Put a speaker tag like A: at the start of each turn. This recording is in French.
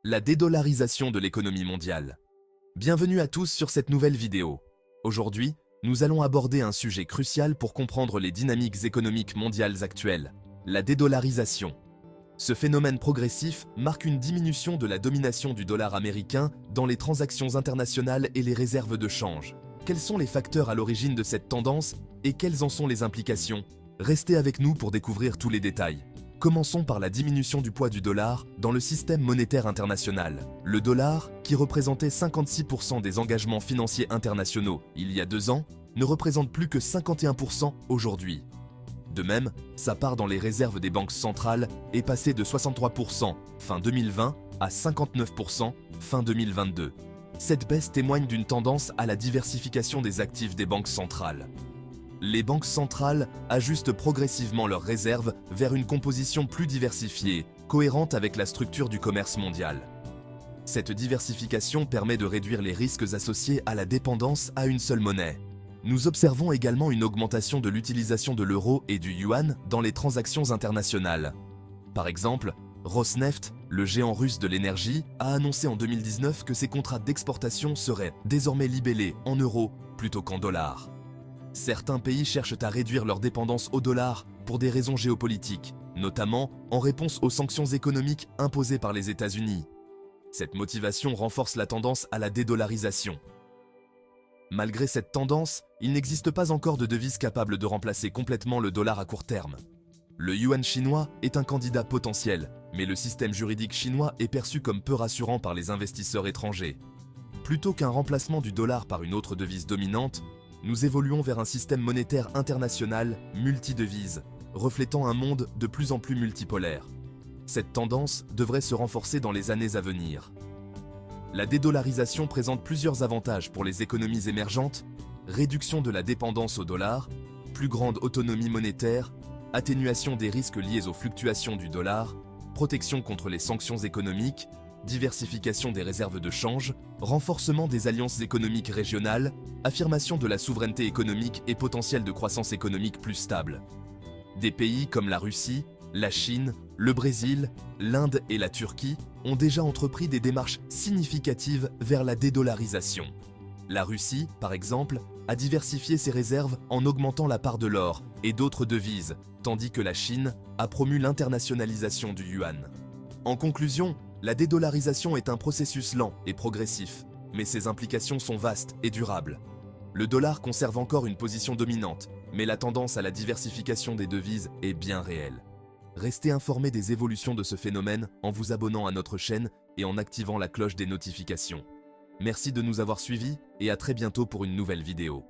A: La dédollarisation de l'économie mondiale. Bienvenue à tous sur cette nouvelle vidéo. Aujourd'hui, nous allons aborder un sujet crucial pour comprendre les dynamiques économiques mondiales actuelles, la dédollarisation. Ce phénomène progressif marque une diminution de la domination du dollar américain dans les transactions internationales et les réserves de change. Quels sont les facteurs à l'origine de cette tendance et quelles en sont les implications? Restez avec nous pour découvrir tous les détails. Commençons par la diminution du poids du dollar dans le système monétaire international. Le dollar, qui représentait 56% des engagements financiers internationaux il y a 2 ans, ne représente plus que 51% aujourd'hui. De même, sa part dans les réserves des banques centrales est passée de 63% fin 2020 à 59% fin 2022. Cette baisse témoigne d'une tendance à la diversification des actifs des banques centrales. Les banques centrales ajustent progressivement leurs réserves vers une composition plus diversifiée, cohérente avec la structure du commerce mondial. Cette diversification permet de réduire les risques associés à la dépendance à une seule monnaie. Nous observons également une augmentation de l'utilisation de l'euro et du yuan dans les transactions internationales. Par exemple, Rosneft, le géant russe de l'énergie, a annoncé en 2019 que ses contrats d'exportation seraient désormais libellés en euros plutôt qu'en dollars. Certains pays cherchent à réduire leur dépendance au dollar pour des raisons géopolitiques, notamment en réponse aux sanctions économiques imposées par les États-Unis. Cette motivation renforce la tendance à la dédollarisation. Malgré cette tendance, il n'existe pas encore de devise capable de remplacer complètement le dollar à court terme. Le yuan chinois est un candidat potentiel, mais le système juridique chinois est perçu comme peu rassurant par les investisseurs étrangers. Plutôt qu'un remplacement du dollar par une autre devise dominante, nous évoluons vers un système monétaire international multidevise, reflétant un monde de plus en plus multipolaire. Cette tendance devrait se renforcer dans les années à venir. La dédollarisation présente plusieurs avantages pour les économies émergentes: réduction de la dépendance au dollar, plus grande autonomie monétaire, atténuation des risques liés aux fluctuations du dollar, protection contre les sanctions économiques, diversification des réserves de change, renforcement des alliances économiques régionales, affirmation de la souveraineté économique et potentiel de croissance économique plus stable. Des pays comme la Russie, la Chine, le Brésil, l'Inde et la Turquie ont déjà entrepris des démarches significatives vers la dédollarisation. La Russie, par exemple, a diversifié ses réserves en augmentant la part de l'or et d'autres devises, tandis que la Chine a promu l'internationalisation du yuan. En conclusion, la dédollarisation est un processus lent et progressif, mais ses implications sont vastes et durables. Le dollar conserve encore une position dominante, mais la tendance à la diversification des devises est bien réelle. Restez informés des évolutions de ce phénomène en vous abonnant à notre chaîne et en activant la cloche des notifications. Merci de nous avoir suivis et à très bientôt pour une nouvelle vidéo.